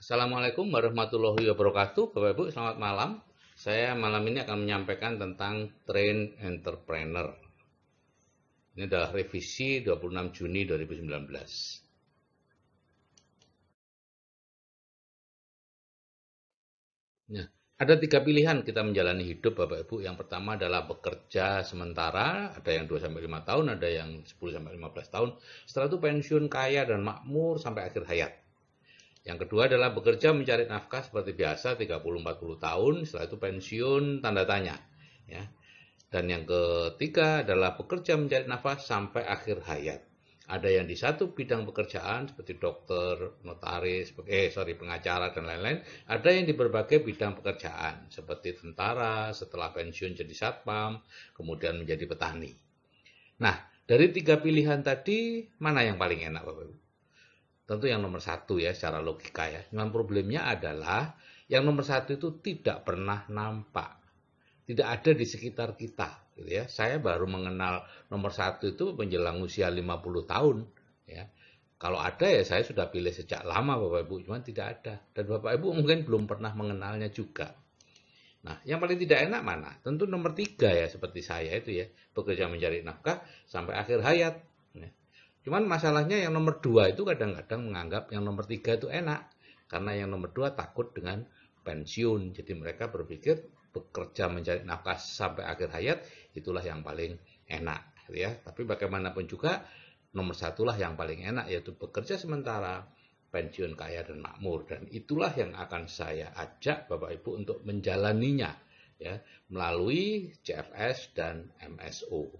Assalamualaikum warahmatullahi wabarakatuh. Bapak Ibu, selamat malam. Saya malam ini akan menyampaikan tentang Train Entrepreneur. Ini adalah revisi 26 Juni 2019. Nah, ada 3 pilihan kita menjalani hidup Bapak Ibu. Yang pertama adalah bekerja sementara, ada yang 2-5 tahun, ada yang 10-15 tahun. Setelah itu pensiun kaya dan makmur sampai akhir hayat. Yang kedua adalah bekerja mencari nafkah seperti biasa 30-40 tahun, setelah itu pensiun tanda tanya. Ya. Dan yang ketiga adalah bekerja mencari nafkah sampai akhir hayat. Ada yang di satu bidang pekerjaan seperti dokter, notaris, pengacara dan lain-lain. Ada yang di berbagai bidang pekerjaan seperti tentara, setelah pensiun jadi satpam, kemudian menjadi petani. Nah, dari 3 pilihan tadi, mana yang paling enak Bapak Ibu? Tentu yang nomor satu ya secara logika ya. Cuman problemnya adalah yang nomor satu itu tidak pernah nampak, tidak ada di sekitar kita gitu ya. Saya baru mengenal nomor satu itu menjelang usia 50 tahun ya. Kalau ada ya saya sudah pilih sejak lama Bapak Ibu, cuman tidak ada. Dan Bapak Ibu mungkin belum pernah mengenalnya juga. Nah, yang paling tidak enak mana? Tentu nomor 3 ya, seperti saya itu ya, bekerja mencari nafkah sampai akhir hayat. Ya. Cuman masalahnya yang nomor 2 itu kadang-kadang menganggap yang nomor 3 itu enak. Karena yang nomor 2 takut dengan pensiun. Jadi mereka berpikir bekerja mencari nafkah sampai akhir hayat itulah yang paling enak. Ya. Tapi bagaimanapun juga nomor satulah yang paling enak, yaitu bekerja sementara, pensiun kaya dan makmur. Dan itulah yang akan saya ajak Bapak Ibu untuk menjalaninya ya, melalui CFS dan MSO.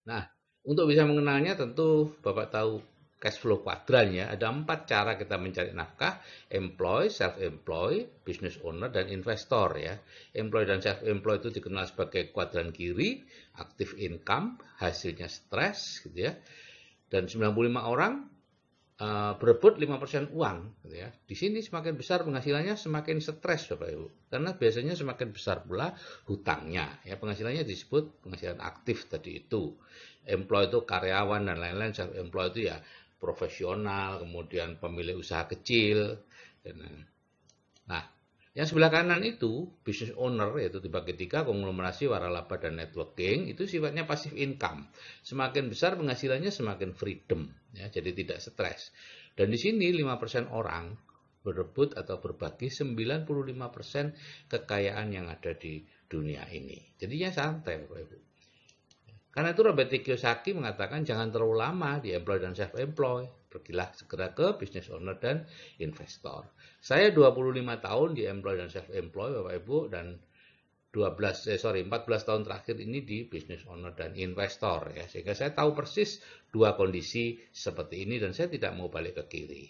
Nah, untuk bisa mengenalnya tentu Bapak tahu cash flow kuadran ya. Ada 4 cara kita mencari nafkah: employee, self-employed, business owner, dan investor ya. Employee dan self-employed itu dikenal sebagai kuadran kiri, active income, hasilnya stres gitu ya. Dan 95 orang berebut 5% uang gitu ya. Di sini semakin besar penghasilannya semakin stres Bapak Ibu. Karena biasanya semakin besar pula hutangnya. Ya, penghasilannya disebut penghasilan aktif tadi itu. Employee itu karyawan dan lain-lain, self employed itu ya profesional, kemudian pemilik usaha kecil. Nah, yang sebelah kanan itu business owner, yaitu dibagi 3, konglomerasi, waralaba, dan networking. Itu sifatnya passive income. Semakin besar penghasilannya semakin freedom, ya, jadi tidak stres. Dan di sini 5% orang berebut atau berbagi 95% kekayaan yang ada di dunia ini. Jadinya santai Bapak Ibu. Karena itu Robert T. Kiyosaki mengatakan jangan terlalu lama di employee dan self-employed. Pergilah segera ke business owner dan investor. Saya 25 tahun di employee dan self-employed Bapak Ibu, dan 14 tahun terakhir ini di business owner dan investor ya. Sehingga saya tahu persis dua kondisi seperti ini dan saya tidak mau balik ke kiri.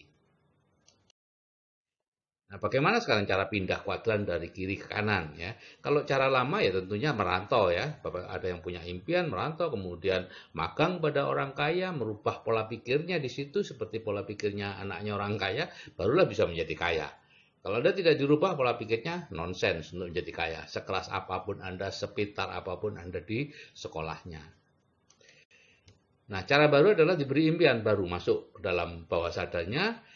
Nah, bagaimana sekarang cara pindah kuadran dari kiri ke kanan ya? Kalau cara lama ya tentunya merantau ya. Bapak ada yang punya impian merantau, kemudian magang pada orang kaya, merubah pola pikirnya di situ seperti pola pikirnya anaknya orang kaya, barulah bisa menjadi kaya. Kalau Anda tidak dirubah pola pikirnya, nonsens untuk menjadi kaya. Sekelas apapun Anda, sepintar apapun Anda di sekolahnya. Nah, cara baru adalah diberi impian baru masuk dalam bawah sadarnya,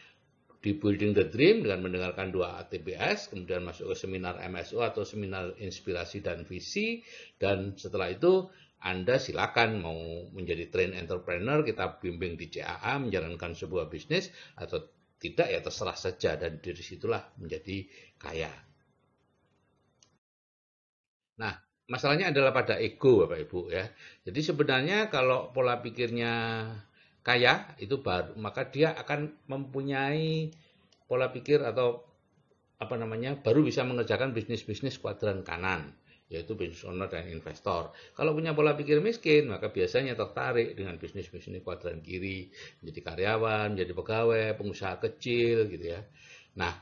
di Building the Dream dengan mendengarkan 2 ATBS, kemudian masuk ke seminar MSO atau seminar inspirasi dan visi, dan setelah itu Anda silakan mau menjadi train entrepreneur, kita bimbing di CAA menjalankan sebuah bisnis, atau tidak ya terserah saja, dan dari situlah menjadi kaya. Nah, masalahnya adalah pada ego Bapak Ibu ya. Jadi sebenarnya kalau pola pikirnya kaya itu baru, maka dia akan mempunyai pola pikir atau apa namanya, baru bisa mengerjakan bisnis-bisnis kuadran kanan, yaitu business owner dan investor. Kalau punya pola pikir miskin, maka biasanya tertarik dengan bisnis-bisnis kuadran kiri, menjadi karyawan, menjadi pegawai, pengusaha kecil gitu ya. Nah,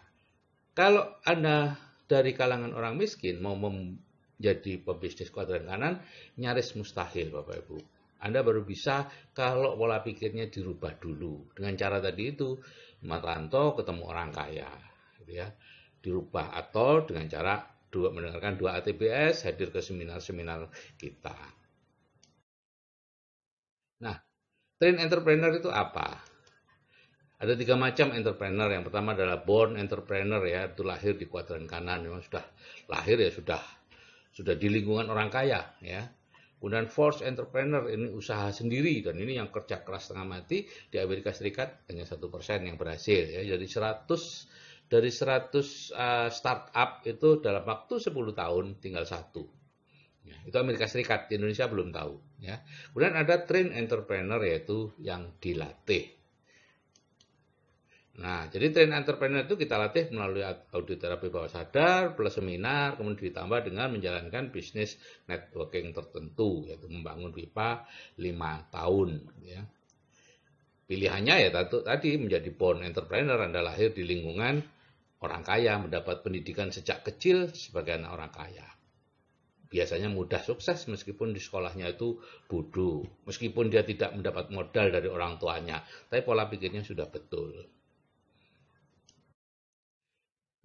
kalau Anda dari kalangan orang miskin mau menjadi pebisnis kuadran kanan, nyaris mustahil Bapak Ibu. Anda baru bisa kalau pola pikirnya dirubah dulu. Dengan cara tadi itu, merantau ketemu orang kaya. Gitu ya. Dirubah, atau dengan cara mendengarkan 2 ATBS, hadir ke seminar-seminar kita. Nah, train entrepreneur itu apa? Ada 3 macam entrepreneur. Yang pertama adalah born entrepreneur, ya, itu lahir di kuadran kanan, memang sudah lahir ya sudah di lingkungan orang kaya, ya. Kemudian forced entrepreneur, ini usaha sendiri, dan ini yang kerja keras setengah mati. Di Amerika Serikat hanya 1% yang berhasil, ya. Jadi 100 startup itu dalam waktu 10 tahun tinggal satu. Ya, itu Amerika Serikat, di Indonesia belum tahu, ya. Kemudian ada trained entrepreneur, yaitu yang dilatih. Nah, jadi train entrepreneur itu kita latih melalui audit terapi bawah sadar, plus seminar, kemudian ditambah dengan menjalankan bisnis networking tertentu, yaitu membangun pipa 5 tahun. Ya. Pilihannya ya tadi menjadi born entrepreneur, Anda lahir di lingkungan orang kaya, mendapat pendidikan sejak kecil sebagai anak orang kaya. Biasanya mudah sukses meskipun di sekolahnya itu bodoh, meskipun dia tidak mendapat modal dari orang tuanya, tapi pola pikirnya sudah betul.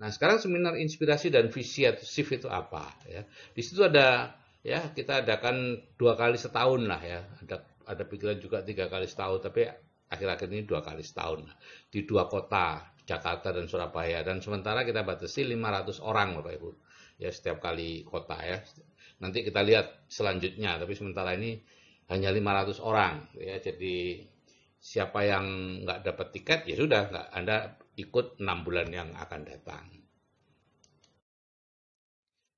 Nah, sekarang seminar inspirasi dan visi atau shift itu apa, ya? Di situ ada, ya, kita adakan 2 kali setahun lah, ya. Ada pikiran juga 3 kali setahun, tapi akhir-akhir ini 2 kali setahun di 2 kota, Jakarta dan Surabaya, dan sementara kita batasi 500 orang, Bapak Ibu, ya, setiap kali kota, ya. Nanti kita lihat selanjutnya, tapi sementara ini hanya 500 orang, ya. Jadi siapa yang nggak dapat tiket, ya sudah, nggak, Anda ikut 6 bulan yang akan datang.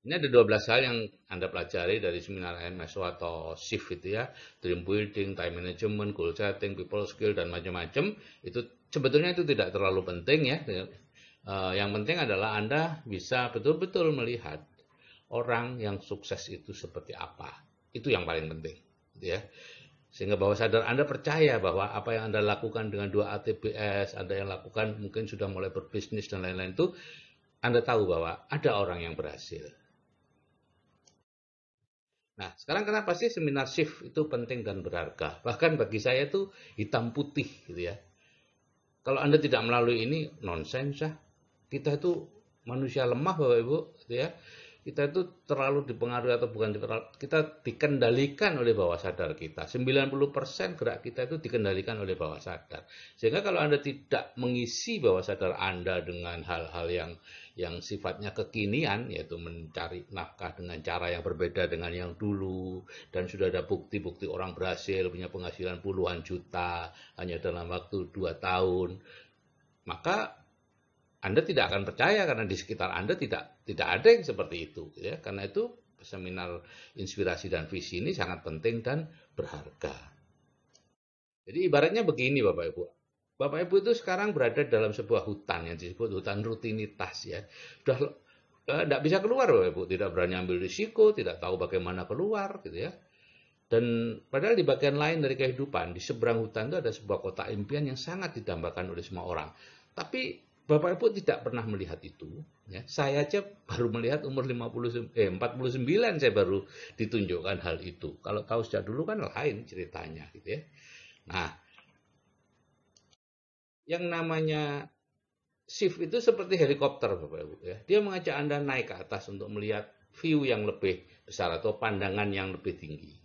Ini ada 12 hal yang Anda pelajari dari seminar MSO atau SHIFT itu, ya. Dream building, time management, goal setting, people skill, dan macam-macam. Itu sebetulnya itu tidak terlalu penting, ya. Yang penting adalah Anda bisa betul-betul melihat orang yang sukses itu seperti apa. Itu yang paling penting, ya. Sehingga bawah sadar Anda percaya bahwa apa yang Anda lakukan dengan 2 ATBS, Anda yang lakukan mungkin sudah mulai berbisnis dan lain-lain itu, Anda tahu bahwa ada orang yang berhasil. Nah, sekarang kenapa sih seminar shift itu penting dan berharga? Bahkan bagi saya itu hitam putih, gitu ya. Kalau Anda tidak melalui ini, nonsens ya. Kita itu manusia lemah, Bapak Ibu, gitu ya. Kita itu terlalu dipengaruhi atau bukan kita dikendalikan oleh bawah sadar kita. 90% gerak kita itu dikendalikan oleh bawah sadar. Sehingga kalau Anda tidak mengisi bawah sadar Anda dengan hal-hal yang sifatnya kekinian, yaitu mencari nafkah dengan cara yang berbeda dengan yang dulu, dan sudah ada bukti-bukti orang berhasil punya penghasilan puluhan juta hanya dalam waktu 2 tahun, maka Anda tidak akan percaya karena di sekitar Anda tidak ada yang seperti itu, ya. Karena itu seminar inspirasi dan visi ini sangat penting dan berharga. Jadi ibaratnya begini, Bapak Ibu. Bapak Ibu itu sekarang berada dalam sebuah hutan yang disebut hutan rutinitas, ya. Sudah tidak bisa keluar, Bapak Ibu, tidak berani ambil risiko, tidak tahu bagaimana keluar, gitu ya. Dan padahal di bagian lain dari kehidupan, di seberang hutan itu ada sebuah kota impian yang sangat didambakan oleh semua orang. Tapi Bapak Ibu tidak pernah melihat itu, ya. Saya aja baru melihat umur 49 saya baru ditunjukkan hal itu. Kalau tahu sejak dulu kan lain ceritanya, gitu ya. Nah, yang namanya shift itu seperti helikopter, Bapak Ibu, ya. Dia mengajak Anda naik ke atas untuk melihat view yang lebih besar atau pandangan yang lebih tinggi.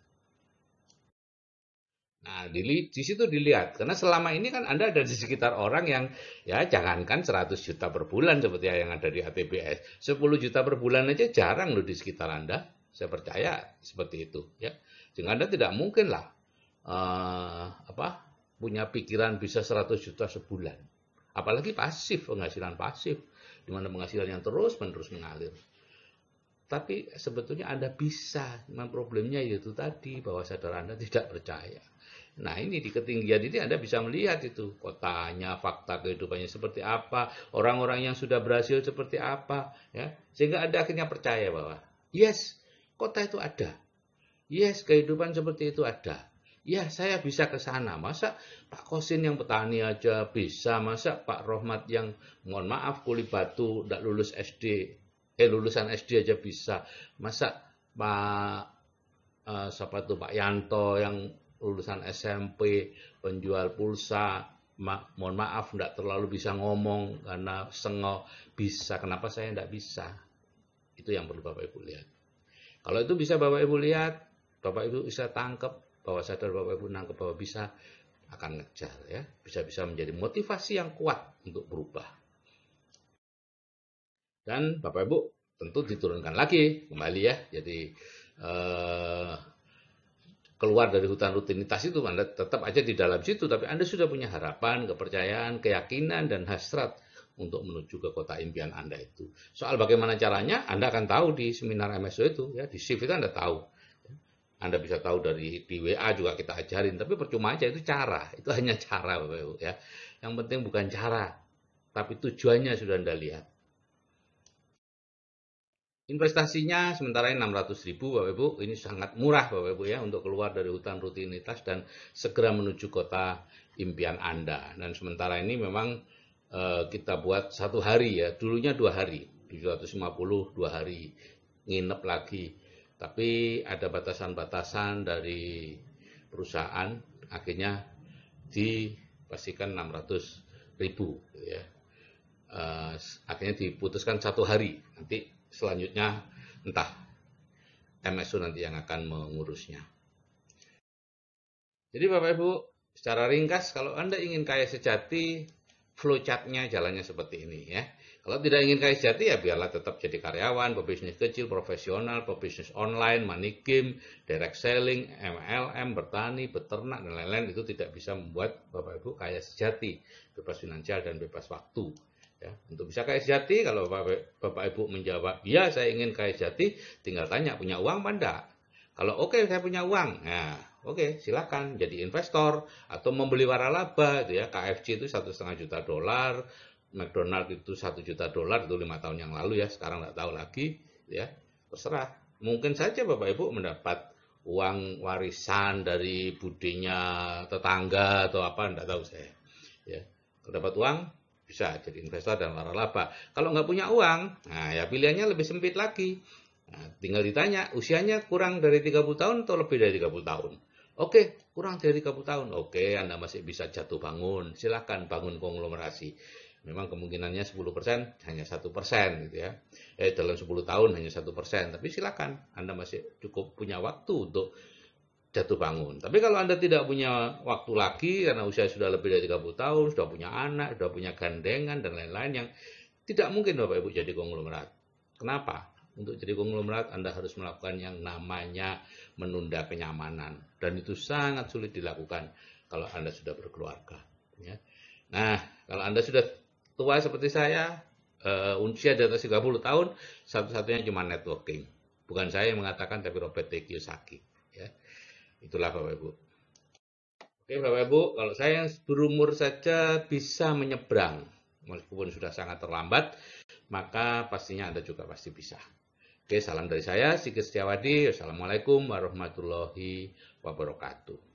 Nah, di situ dilihat. Karena selama ini kan Anda ada di sekitar orang yang, ya, jangankan 100 juta per bulan seperti yang ada di ATBS. 10 juta per bulan aja jarang loh di sekitar Anda. Saya percaya seperti itu, ya. Sehingga Anda tidak mungkin lah punya pikiran bisa 100 juta sebulan. Apalagi pasif, penghasilan pasif, di mana penghasilan yang terus-menerus mengalir. Tapi sebetulnya Anda bisa. Memang problemnya itu tadi, bahwa sadar Anda tidak percaya. Nah, ini di ketinggian ini Anda bisa melihat itu kotanya, fakta kehidupannya seperti apa, orang-orang yang sudah berhasil seperti apa, ya. Sehingga Anda akhirnya percaya bahwa yes, kota itu ada. Yes, kehidupan seperti itu ada. Ya, saya bisa ke sana. Masa Pak Kosin yang petani aja bisa, masa Pak Rohmat yang, mohon maaf, kuli batu, tidak lulus SD, lulusan SD aja bisa. Masa siapa tuh Pak Yanto yang lulusan SMP, penjual pulsa, mohon maaf, tidak terlalu bisa ngomong karena sengok, bisa. Kenapa saya tidak bisa? Itu yang perlu Bapak Ibu lihat. Kalau itu bisa Bapak Ibu lihat, Bapak Ibu bisa tangkap, bahwa sadar Bapak Ibu nangkep bahwa bisa, akan ngejar ya, bisa-bisa menjadi motivasi yang kuat untuk berubah. Dan Bapak Ibu tentu diturunkan lagi kembali ya, jadi keluar dari hutan rutinitas itu Anda tetap aja di dalam situ, tapi Anda sudah punya harapan, kepercayaan, keyakinan, dan hasrat untuk menuju ke kota impian Anda itu. Soal bagaimana caranya, Anda akan tahu di seminar MSO itu, ya di shift itu Anda tahu. Anda bisa tahu di WA juga kita ajarin, tapi percuma aja itu cara, itu hanya cara Bapak Ibu ya. Yang penting bukan cara, tapi tujuannya sudah Anda lihat. Investasinya sementara ini 600.000 Bapak Ibu, ini sangat murah Bapak Ibu ya untuk keluar dari hutan rutinitas dan segera menuju kota impian Anda. Dan sementara ini memang kita buat 1 hari ya, dulunya 2 hari, 750 2 hari, nginep lagi. Tapi ada batasan-batasan dari perusahaan, akhirnya dipastikan 600.000 ya. Akhirnya diputuskan 1 hari, nanti selanjutnya entah MSU nanti yang akan mengurusnya. Jadi Bapak Ibu, secara ringkas kalau Anda ingin kaya sejati, flowchart-nya jalannya seperti ini ya. Kalau tidak ingin kaya sejati ya biarlah tetap jadi karyawan, pebisnis kecil, profesional, pebisnis online, money game, direct selling, MLM, bertani, beternak dan lain-lain, itu tidak bisa membuat Bapak Ibu kaya sejati, bebas finansial dan bebas waktu. Ya, untuk bisa kaya sejati, kalau Bapak Ibu menjawab, ya saya ingin kaya sejati, tinggal tanya punya uang apa enggak. Kalau oke, saya punya uang, nah oke, silakan jadi investor atau membeli waralaba, gitu ya. KFC itu $1,5 juta, McDonald itu $1 juta, itu 5 tahun yang lalu ya, sekarang nggak tahu lagi, ya terserah. Mungkin saja Bapak Ibu mendapat uang warisan dari budinya tetangga atau apa, nggak tahu saya. Ya, kalau dapat uang bisa jadi investor dan waralaba. Kalau nggak punya uang, nah ya pilihannya lebih sempit lagi. Nah, tinggal ditanya, usianya kurang dari 30 tahun atau lebih dari 30 tahun? Oke, kurang dari 30 tahun. Oke, Anda masih bisa jatuh bangun. Silakan bangun konglomerasi. Memang kemungkinannya 10%, hanya 1% gitu ya. Dalam 10 tahun hanya 1%. Tapi silakan, Anda masih cukup punya waktu untuk jatuh bangun. Tapi kalau Anda tidak punya waktu lagi karena usia sudah lebih dari 30 tahun, sudah punya anak, sudah punya gandengan dan lain-lain yang tidak mungkin Bapak Ibu jadi konglomerat. Kenapa? Untuk jadi konglomerat Anda harus melakukan yang namanya menunda kenyamanan dan itu sangat sulit dilakukan kalau Anda sudah berkeluarga. Ya. Nah, kalau Anda sudah tua seperti saya, usia di atas 30 tahun, satu-satunya cuma networking. Bukan saya yang mengatakan, tapi Robert T. Kiyosaki. Ya. Itulah Bapak Ibu. Oke Bapak Ibu, kalau saya yang berumur saja bisa menyeberang, meskipun sudah sangat terlambat, maka pastinya Anda juga pasti bisa. Oke, salam dari saya, Sigit Setiawadi. Wassalamualaikum warahmatullahi wabarakatuh.